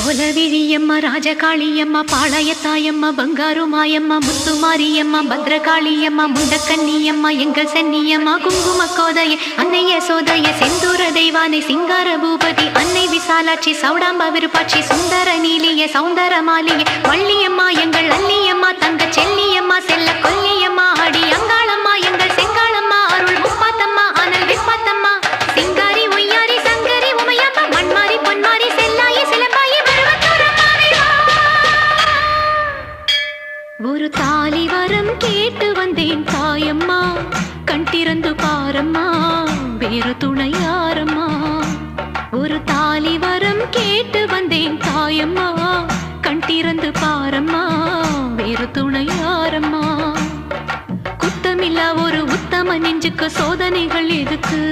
கோலவிழியம்மா ராஜகாளியம்மா பாளையத்தாயம்மா பங்காரு மாயம்மா முத்துமாரியம்மா பத்ரகாளியம்மா முண்டக்கன்னியம்மா எங்கள் சென்னியம்மா குங்கும கோதைய அன்னைய சோதைய செந்தூர தெய்வானை சிங்கார பூபதி அன்னை விசாலாட்சி சௌடாம்பா விருப்பாட்சி சுந்தர நீலிய சௌந்தர மாலிய வள்ளியம்மா எங்கள் அல்லியம்மா தங்க செல்லியம்மா செல்ல கொல்லியம்மா அடி அங்காளம்மா எங்கள் செங்காளம்மா அருள் முப்பாத்தம்மா அனல் விப்பாத்தம்மா சிங்காரி ஒய்யாரி சங்கரி உமையப்பா மண்மாரி பொன்மாரி செல்லாயி சிலம்பாயி ஒரு தாலி வரம் கேட்டு வந்தேன் தாயம்மா கண் திறந்து பாரம்மா வேறு துணையாரம்மா ஒரு தாலி வரம் கேட்டு வந்தேன் தாயம்மா கண் திறந்து பாரம்மா வேறு துணையாரம்மா குத்தமில்லா ஒரு உத்தம நெஞ்சுக்கு சோதனைகள் எதுக்கு